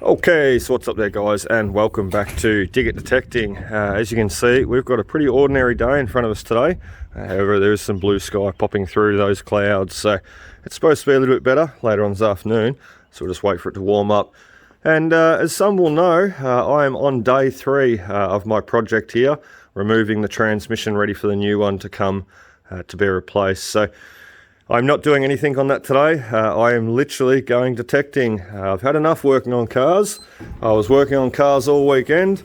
Okay, so what's up there guys, and welcome back to Dig It Detecting. As you can see, we've got a pretty ordinary day in front of us today. However, there is some blue sky popping through those clouds, so it's supposed to be a little bit better later on this afternoon, so we'll just wait for it to warm up. And as some will know, I am on day 3 of my project here, removing the transmission ready for the new one to come to be replaced. So I'm not doing anything on that today. I am literally going detecting. I've had enough working on cars. I was working on cars all weekend.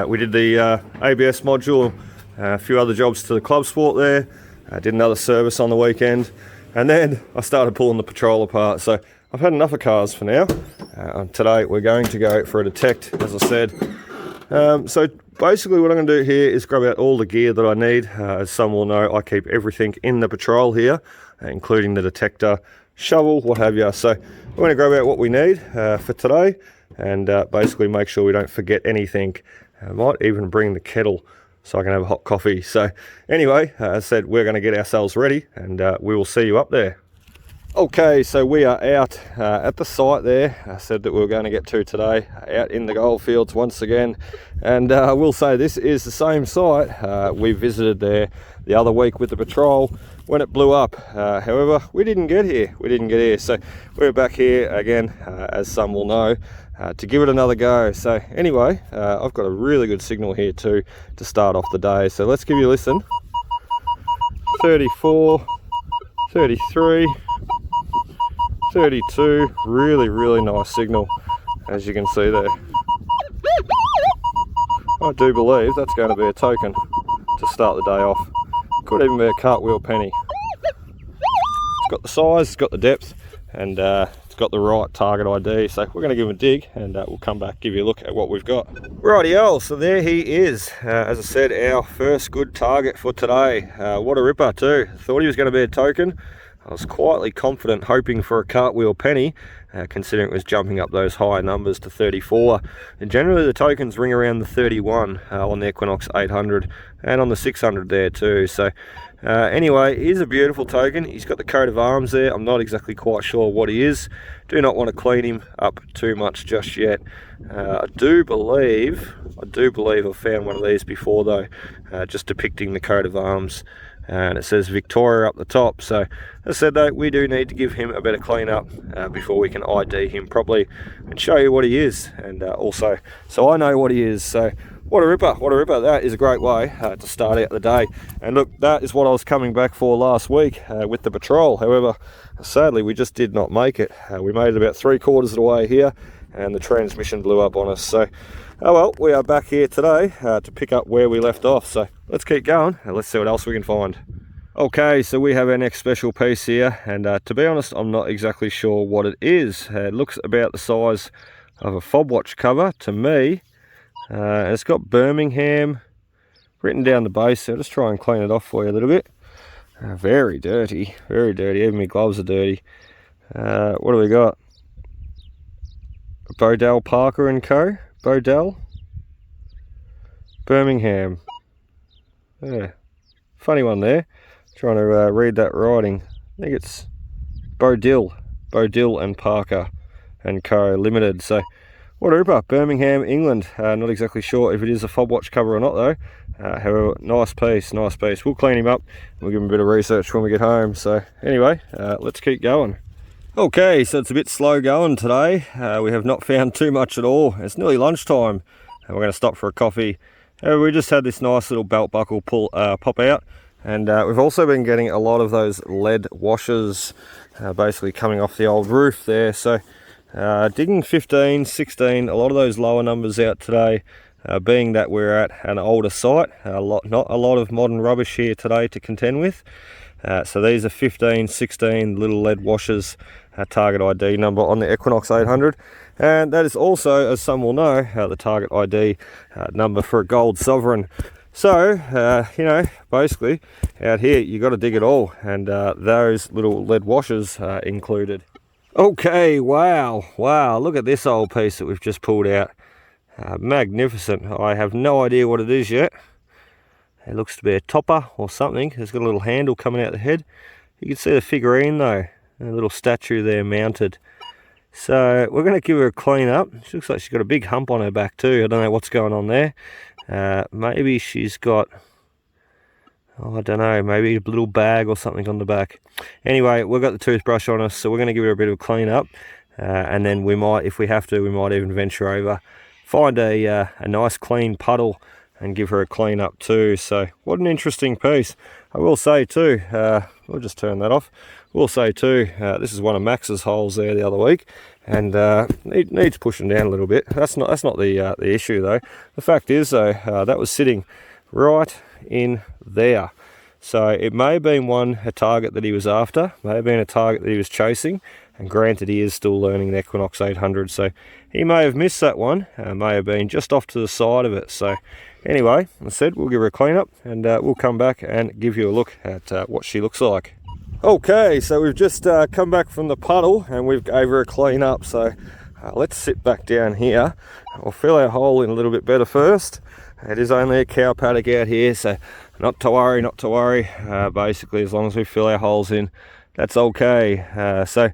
We did the ABS module, a few other jobs to the club sport there. Did another service on the weekend. And then I started pulling the patrol apart. So I've had enough of cars for now. Today we're going to go for a detect, as I said. So basically what I'm going to do here is grab out all the gear that I need. As some will know, I keep everything in the patrol here, including the detector, shovel, what have you. So we're going to grab out what we need for today and basically make sure we don't forget anything. I might even bring the kettle so I can have a hot coffee. So anyway, as I said, we're going to get ourselves ready and we will see you up there. Okay, so we are out at the site there. I said that we were going to get to today, out in the Goldfields once again. And I will say this is the same site we visited there the other week with the patrol when it blew up. However, we didn't get here. So we're back here again, as some will know, to give it another go. So anyway, I've got a really good signal here too to start off the day. So let's give you a listen. 34, 33. 32, really nice signal, as you can see there. I do believe that's going to be a token to start the day off. Could even be a cartwheel penny. It's got the size, it's got the depth, and it's got the right target ID. So we're going to give him a dig and we'll come back, give you a look at what we've got. Rightio, so there he is. As I said, our first good target for today. What a ripper too. Thought he was going to be a token. I was quietly confident, hoping for a cartwheel penny, considering it was jumping up those high numbers to 34. And generally the tokens ring around the 31 on the Equinox 800 and on the 600 there too. So anyway, he's a beautiful token. He's got the coat of arms there. I'm not exactly quite sure what he is. Do not want to clean him up too much just yet. I do believe I've found one of these before though, just depicting the coat of arms. And it says Victoria up the top. So as I said though, we do need to give him a better clean up before we can ID him properly and show you what he is, and also so I know what he is. So what a ripper. That is a great way to start out the day. And look, that is what I was coming back for last week with the patrol. However, sadly we just did not make it. We made it about 3/4 of the way here and the transmission blew up on us. So oh well, we are back here today to pick up where we left off. So let's keep going and let's see what else we can find. Okay, so we have our next special piece here, and to be honest, I'm not exactly sure what it is. It looks about the size of a fob watch cover to me. And it's got Birmingham written down the base, so I'll just try and clean it off for you a little bit. Very dirty, even my gloves are dirty. What do we got? Bodell Parker and Co. Bodell, Birmingham. Yeah, funny one there. Trying to read that writing. I think it's Bodell and Parker and Co. Limited. So what a ripper. Birmingham, England. Not exactly sure if it is a fob watch cover or not though. However, nice piece. We'll clean him up. We'll give him a bit of research when we get home. So anyway, let's keep going. Okay, so it's a bit slow going today. We have not found too much at all. It's nearly lunchtime and we're going to stop for a coffee. We just had this nice little belt buckle pop out, and we've also been getting a lot of those lead washers basically coming off the old roof there. So digging 15, 16, a lot of those lower numbers out today, being that we're at an older site, not a lot of modern rubbish here today to contend with. So these are 15, 16 little lead washers, target ID number on the Equinox 800, and that is also, as some will know, the target ID number for a gold sovereign. So you know, basically out here you got to dig it all, and those little lead washers included. Okay, wow, look at this old piece that we've just pulled out. Magnificent. I have no idea what it is yet. It looks to be a topper or something. It's got a little handle coming out the head. You can see the figurine though, a little statue there mounted. So we're going to give her a clean up. She looks like she's got a big hump on her back too. I don't know what's going on there. Maybe she's got, oh, I don't know, maybe a little bag or something on the back. Anyway, we've got the toothbrush on us, so we're going to give her a bit of a clean up. And then we might, if we have to, we might even venture over, find a nice clean puddle and give her a clean up too. So what an interesting piece. I will say too, we'll just turn that off. We'll say too, this is one of Max's holes there the other week, and needs pushing down a little bit. That's not the issue though. The fact is though, that was sitting right in there. So it may have been a target that he was after, may have been a target that he was chasing, and granted he is still learning the Equinox 800, so he may have missed that one, may have been just off to the side of it. So anyway, as I said, we'll give her a clean up, and we'll come back and give you a look at what she looks like. Okay, so we've just come back from the puddle and we've gave her a clean up, so let's sit back down here. We'll fill our hole in a little bit better first. It is only a cow paddock out here, so not to worry, not to worry. Basically, as long as we fill our holes in, that's okay. So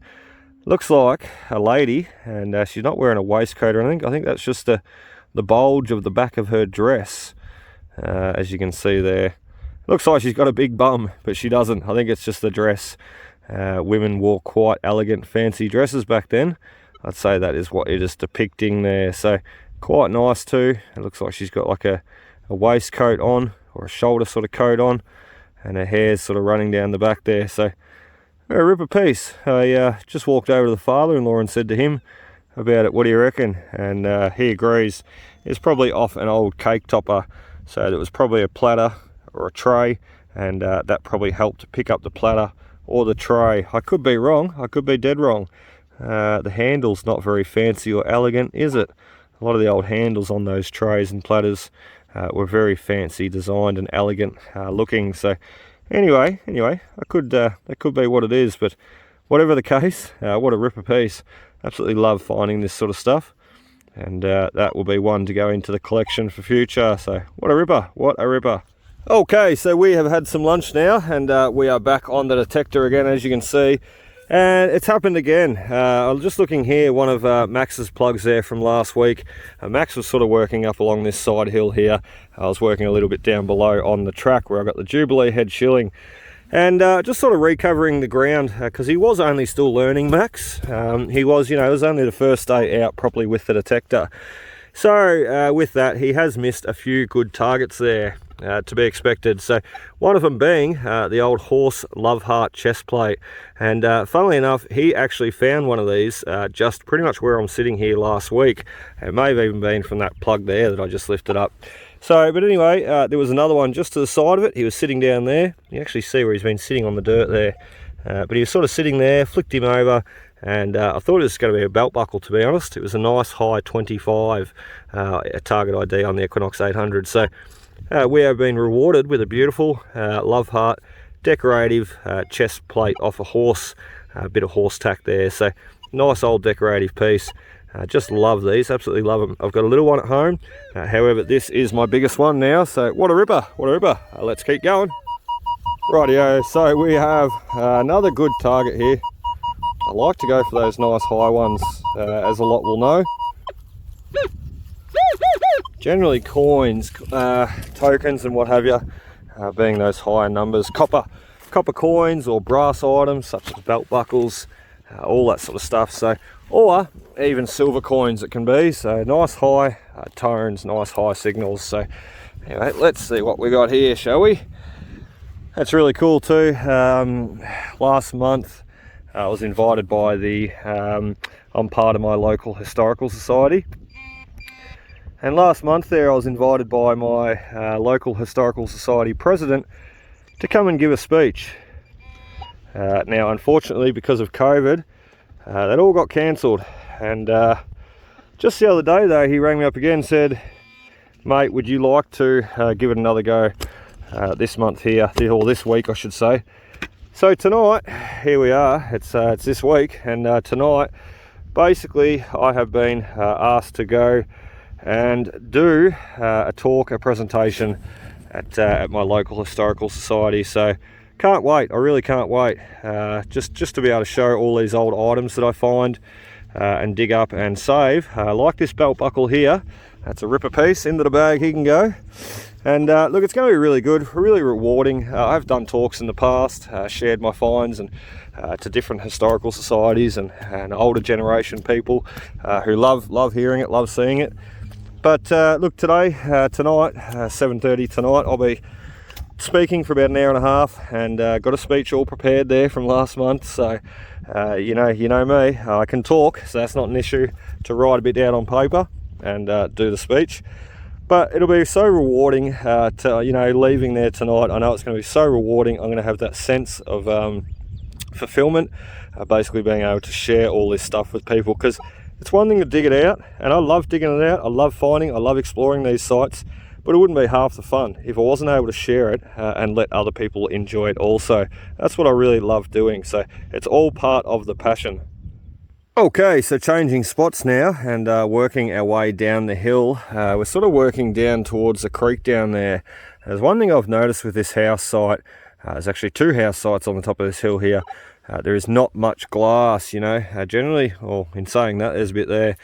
looks like a lady, and she's not wearing a waistcoat or anything. I think that's just the bulge of the back of her dress, as you can see there. Looks like she's got a big bum, but she doesn't. I think it's just the dress. Women wore quite elegant, fancy dresses back then. I'd say that is what it is depicting there. So quite nice too. It looks like she's got like a waistcoat on, or a shoulder sort of coat on, and her hair's sort of running down the back there. So a ripper piece. I just walked over to the father-in-law and said to him about it, what do you reckon? And he agrees. It's probably off an old cake topper. So it was probably a platter or a tray, and that probably helped to pick up the platter or the tray. I could be wrong, I could be dead wrong. The handle's not very fancy or elegant, is it? A lot of the old handles on those trays and platters were very fancy designed and elegant looking. So anyway, that could be what it is, but whatever the case, what a ripper piece. Absolutely love finding this sort of stuff, and that will be one to go into the collection for future. So what a ripper, what a ripper. Okay, so we have had some lunch now, and we are back on the detector again, as you can see, and it's happened again. I'm just looking here, one of Max's plugs there from last week. Max was sort of working up along this side hill here. I was working a little bit down below on the track where I got the Jubilee head shilling, and just sort of recovering the ground, because he was only still learning, Max. He was, it was only the first day out properly with the detector. So with that, he has missed a few good targets there. To be expected. So one of them being the old horse love heart chest plate, and funnily enough, he actually found one of these just pretty much where I'm sitting here last week. It may have even been from that plug there that I just lifted up. So but anyway, there was another one just to the side of it. He was sitting down there. You actually see where he's been sitting on the dirt there, but he was sort of sitting there, flicked him over, and I thought it was going to be a belt buckle, to be honest. It was a nice high 25 target ID on the Equinox 800. So we have been rewarded with a beautiful love heart decorative chest plate off a horse, a bit of horse tack there. So nice old decorative piece. Just love these, absolutely love them. I've got a little one at home, however this is my biggest one now. So what a ripper, what a ripper. Let's keep going. Rightio, so we have another good target here. I like to go for those nice high ones, as a lot will know. Generally coins, tokens and what have you, being those higher numbers. Copper coins or brass items such as belt buckles, all that sort of stuff. So, or even silver coins it can be. So nice high tones, nice high signals. So anyway, let's see what we got here, shall we? That's really cool too. Last month I was invited by I'm part of my local historical society. And last month there I was invited by my local historical society president to come and give a speech. Now unfortunately, because of COVID, that all got cancelled, and just the other day though he rang me up again and said, mate, would you like to give it another go this month here, or this week I should say. So tonight, here we are, it's this week, and tonight basically I have been asked to go and do a talk, a presentation at my local historical society. So can't wait, I really can't wait, just to be able to show all these old items that I find, and dig up and save, like this belt buckle here. That's a ripper piece. Into the bag he can go. And look, it's going to be really good, really rewarding. I've done talks in the past, shared my finds and to different historical societies and older generation people who love hearing it, love seeing it. But look, tonight, 7:30 tonight, I'll be speaking for about an hour and a half, and got a speech all prepared there from last month. So you know me, I can talk, so that's not an issue to write a bit down on paper and do the speech. But it'll be so rewarding to, leaving there tonight. I know it's going to be so rewarding. I'm going to have that sense of fulfillment, basically being able to share all this stuff with people, because it's one thing to dig it out, and I love digging it out. I love finding, I love exploring these sites, but it wouldn't be half the fun if I wasn't able to share it and let other people enjoy it also. That's what I really love doing. So it's all part of the passion. Okay, so changing spots now and working our way down the hill. We're sort of working down towards the creek down there. There's one thing I've noticed with this house site. There's actually two house sites on the top of this hill here. There is not much glass, generally, or in saying that, there's a bit there.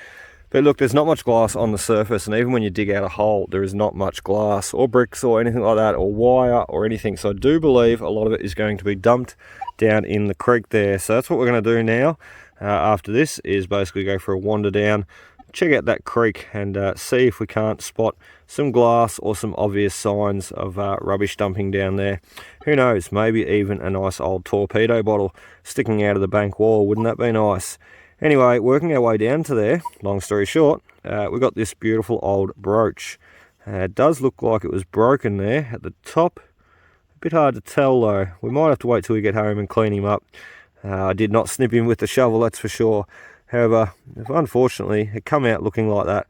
But look, there's not much glass on the surface, and even when you dig out a hole, there is not much glass or bricks or anything like that, or wire or anything. So I do believe a lot of it is going to be dumped down in the creek there. So that's what we're going to do now. After this is basically go for a wander down, check out that creek, and see if we can't spot some glass or some obvious signs of rubbish dumping down there. Who knows, maybe even a nice old torpedo bottle sticking out of the bank wall. Wouldn't that be nice? Anyway, working our way down to there, long story short, we got this beautiful old brooch. It does look like it was broken there at the top. A bit hard to tell though. We might have to wait till we get home and clean him up. I did not snip him with the shovel, that's for sure. However, unfortunately, it come out looking like that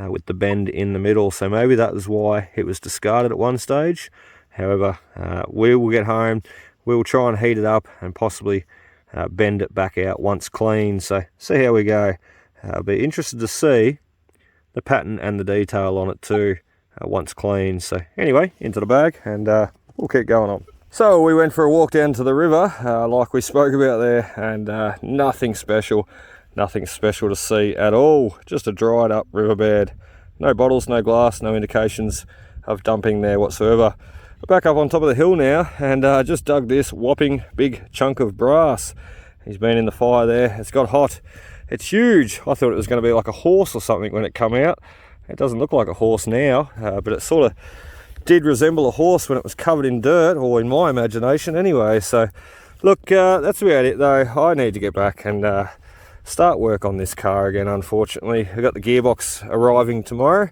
with the bend in the middle. So maybe that was why it was discarded at one stage. However, we will get home. We will try and heat it up and possibly bend it back out once clean. So see how we go. I'll be interested to see the pattern and the detail on it too once clean. So anyway, into the bag, and we'll keep going on. So we went for a walk down to the river, like we spoke about there, and nothing special to see at all. Just a dried up riverbed. No bottles, no glass, no indications of dumping there whatsoever. We're back up on top of the hill now, and just dug this whopping big chunk of brass. He's been in the fire there. It's got hot. It's huge. I thought it was going to be like a horse or something when it come out. It doesn't look like a horse now, but it sort of did resemble a horse when it was covered in dirt, or in my imagination anyway. So look, that's about it though. I need to get back and start work on this car again. Unfortunately, we've got the gearbox arriving tomorrow,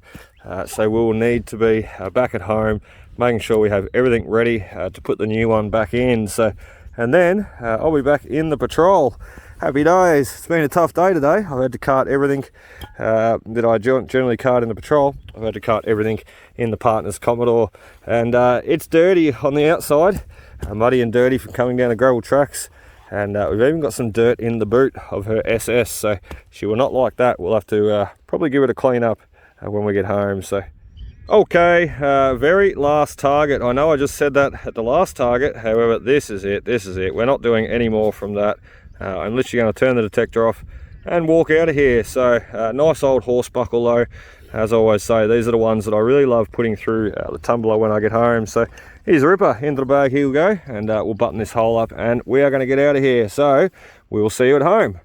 so we'll need to be back at home, making sure we have everything ready to put the new one back in. So, and then I'll be back in the patrol. Happy days. It's been a tough day today. I've had to cart everything that I generally cart in the patrol. I've had to cart everything in the partner's Commodore, and it's dirty on the outside, muddy and dirty from coming down the gravel tracks, and we've even got some dirt in the boot of her SS, so she will not like that. We'll have to probably give it a clean up when we get home. So okay, very last target. I know I just said that at the last target, however, this is it. We're not doing any more from that. I'm literally going to turn the detector off and walk out of here. So nice old horse buckle though. As I always say, these are the ones that I really love putting through the tumbler when I get home. So here's a ripper, into the bag, here we go, and we'll button this hole up and we are going to get out of here. So we will see you at home.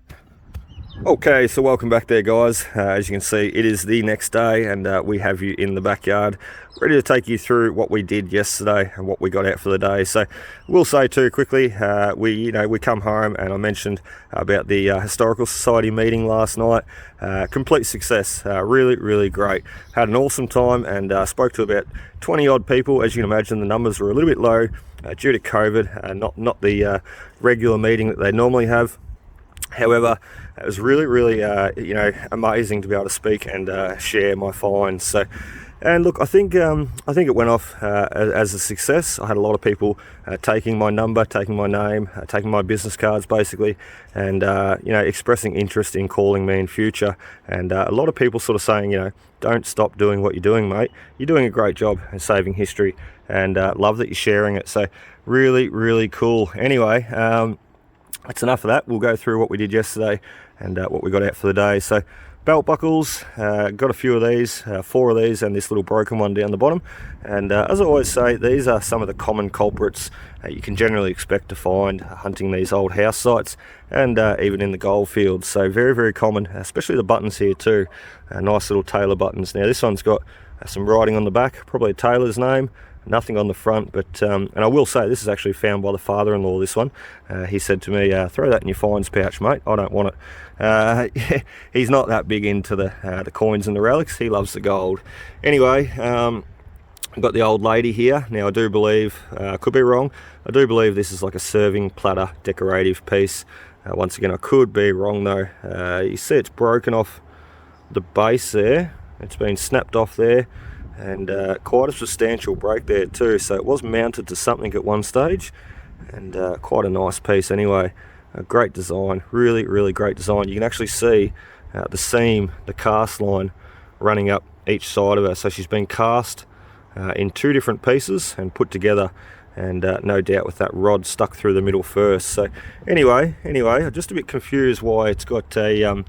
Okay, so welcome back there guys. As you can see, it is the next day, and we have you in the backyard ready to take you through what we did yesterday and what we got out for the day. So we'll say too quickly, we come home, and I mentioned about the Historical Society meeting last night. Complete success, really great. Had an awesome time, and spoke to about 20 odd people. As you can imagine, the numbers were a little bit low due to COVID, not the regular meeting that they normally have. However, it was really amazing to be able to speak and share my finds. So, and look, I think it went off as a success. I had a lot of people taking my number, taking my name, taking my business cards basically, and expressing interest in calling me in future. And a lot of people sort of saying, don't stop doing what you're doing, mate. You're doing a great job at saving history, and love that you're sharing it. So really cool. Anyway, that's enough of that. We'll go through what we did yesterday and what we got out for the day. So belt buckles, got a few of these, 4 of these, and this little broken one down the bottom. And as I always say, these are some of the common culprits you can generally expect to find hunting these old house sites, and even in the Goldfields. So very, very common, especially the buttons here too. Nice little tailor buttons. Now this one's got some writing on the back, probably a tailor's name. Nothing on the front, but and I will say this is actually found by the father-in-law. This one, he said to me, "Throw that in your fines pouch, mate. I don't want it." He's not that big into the coins and the relics. He loves the gold. Anyway, I've got the old lady here. Now I do believe, I could be wrong, I do believe this is like a serving platter decorative piece. Once again, I could be wrong though. You see it's broken off the base there. It's been snapped off there. And quite a substantial break there too, so it was mounted to something at one stage, and quite a nice piece anyway. A great design, really, really great design. You can actually see the seam, the cast line running up each side of her. So she's been cast in 2 different pieces and put together, and no doubt with that rod stuck through the middle first. So anyway, I'm just a bit confused why it's got a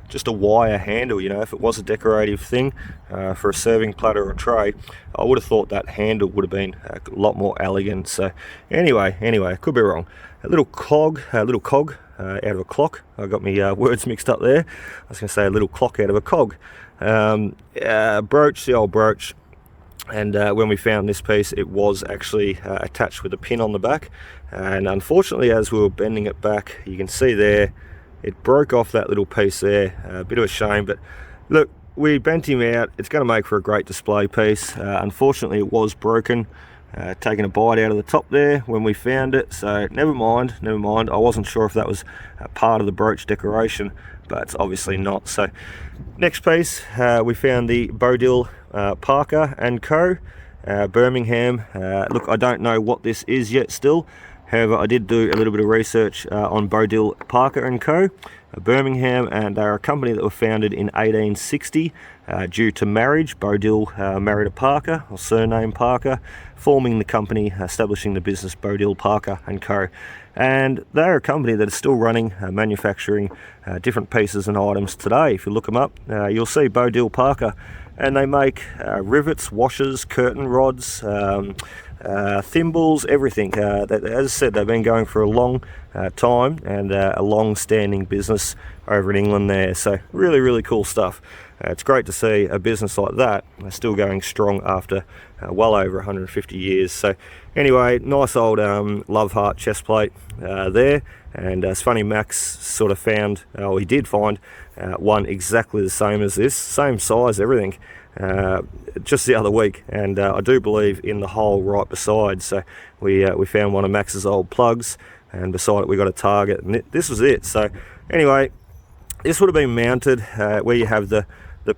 just a wire handle. You know, if it was a decorative thing for a serving platter or tray, I would have thought that handle would have been a lot more elegant. So anyway, I could be wrong. A little cog out of a clock. I got my words mixed up there. I was going to say a little clock out of a cog. Brooch, the old brooch. And when we found this piece, it was actually attached with a pin on the back. And unfortunately, as we were bending it back, you can see there, it broke off that little piece there. A bit of a shame, but look, we bent him out. It's going to make for a great display piece. Unfortunately, it was broken, taking a bite out of the top there when we found it. So never mind. I wasn't sure if that was part of the brooch decoration, but it's obviously not. So next piece, we found the Bodil Parker and Co. Birmingham. Look, I don't know what this is yet still. However, I did do a little bit of research on Bodil Parker and Co. Birmingham, and they're a company that were founded in 1860 due to marriage. Bodil married a Parker, or surname Parker, forming the company, establishing the business Bodil Parker and Co. And they're a company that is still running, manufacturing different pieces and items today. If you look them up, you'll see Bodil Parker, and they make rivets, washers, curtain rods, thimbles, everything. As I said, they've been going for a long time, and a long-standing business over in England there. So really, really cool stuff. It's great to see a business like that still going strong after well over 150 years. So anyway, nice old love heart chest plate there. And it's funny, Max sort of found, he did find one exactly the same as this, same size, everything, just the other week. And I do believe in the hole right beside. So we found one of Max's old plugs, and beside it we got a target, and this was it. So anyway, this would have been mounted where you have the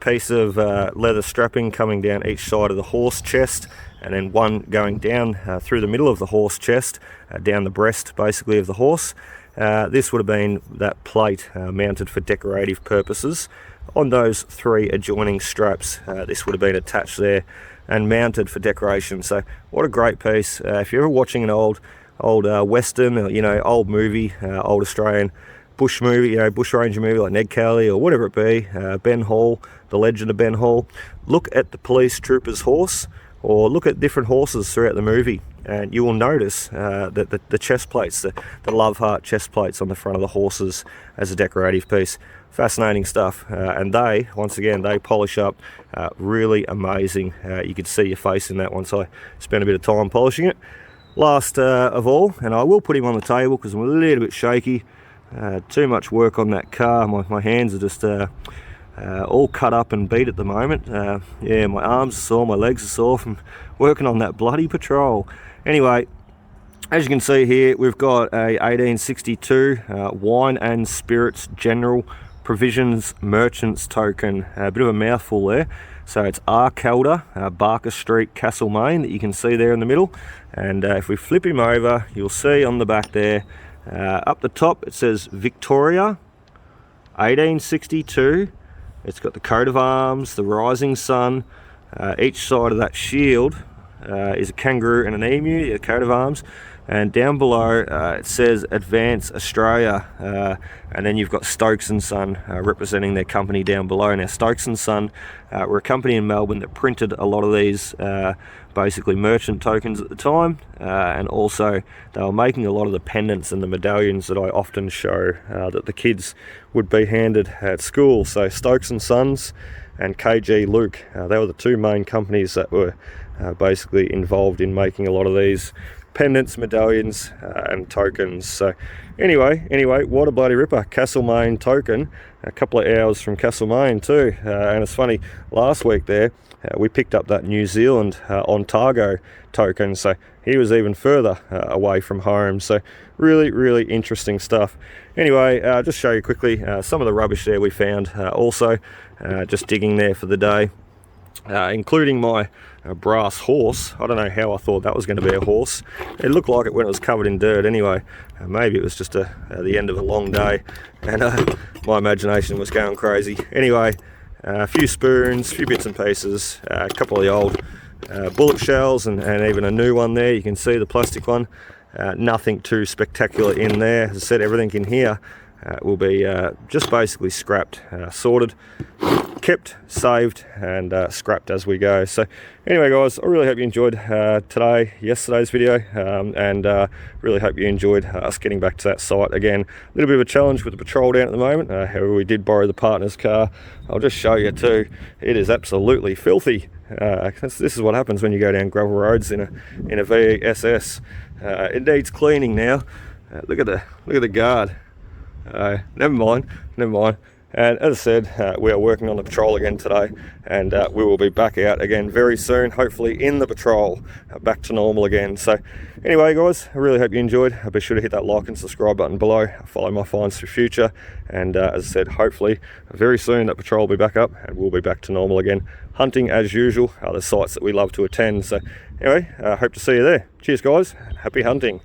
piece of leather strapping coming down each side of the horse chest, and then one going down through the middle of the horse chest, down the breast basically of the horse. This would have been that plate mounted for decorative purposes. On those 3 adjoining straps, this would have been attached there and mounted for decoration. So what a great piece. If you're ever watching an old western, or, old movie, old Australian bush movie, bush ranger movie like Ned Kelly or whatever it be, Ben Hall, The Legend of Ben Hall, look at the police trooper's horse, or look at different horses throughout the movie, and you will notice that the chest plates, the love heart chest plates on the front of the horses as a decorative piece. Fascinating stuff. And they, once again, they polish up really amazing. You could see your face in that once I spent a bit of time polishing it. Last of all, and I will put him on the table because I'm a little bit shaky. Too much work on that car. My hands are just all cut up and beat at the moment. Yeah, my arms are sore, my legs are sore from working on that bloody patrol. Anyway, as you can see here, we've got a 1862 wine and spirits general provisions merchants token. A bit of a mouthful there. So it's R. Calder, Barker Street, Castlemaine, that you can see there in the middle. And if we flip him over, you'll see on the back there, up the top it says Victoria 1862. It's got the coat of arms, the rising sun. Each side of that shield is a kangaroo and an emu, the coat of arms. and down below it says Advance Australia, and then you've got Stokes & Son representing their company down below. Now Stokes & Son were a company in Melbourne that printed a lot of these basically merchant tokens at the time, and also they were making a lot of the pendants and the medallions that I often show that the kids would be handed at school. So Stokes & Sons and KG Luke, they were the two main companies that were basically involved in making a lot of these pendants, medallions, and tokens. So anyway, what a bloody ripper. Castlemaine token, a couple of hours from Castlemaine too. And it's funny, last week there we picked up that New Zealand Ontario token, so he was even further away from home. So really interesting stuff. Anyway, just show you quickly some of the rubbish there we found also just digging there for the day, including my brass horse. I don't know how I thought that was going to be a horse. It looked like it when it was covered in dirt anyway. Maybe it was just the end of a long day and my imagination was going crazy. Anyway, a few spoons, a few bits and pieces, a couple of the old bullet shells, and even a new one there. You can see the plastic one. Nothing too spectacular in there. As I said, everything in here will be just basically scrapped, sorted, kept, saved, and scrapped as we go. So anyway guys, I really hope you enjoyed yesterday's video, and really hope you enjoyed us getting back to that site again. A little bit of a challenge with the patrol down at the moment. However, we did borrow the partner's car. I'll just show you too. It is absolutely filthy. This is what happens when you go down gravel roads in a VSS. It needs cleaning now. Look at the guard. Never mind. And as I said, we are working on the patrol again today, and we will be back out again very soon, hopefully in the patrol, back to normal again. So anyway guys, I really hope you enjoyed. Be sure to hit that like and subscribe button below, follow my finds for future, and as I said, hopefully very soon that patrol will be back up and we'll be back to normal again, hunting as usual, the sites that we love to attend. So anyway, hope to see you there. Cheers guys, happy hunting.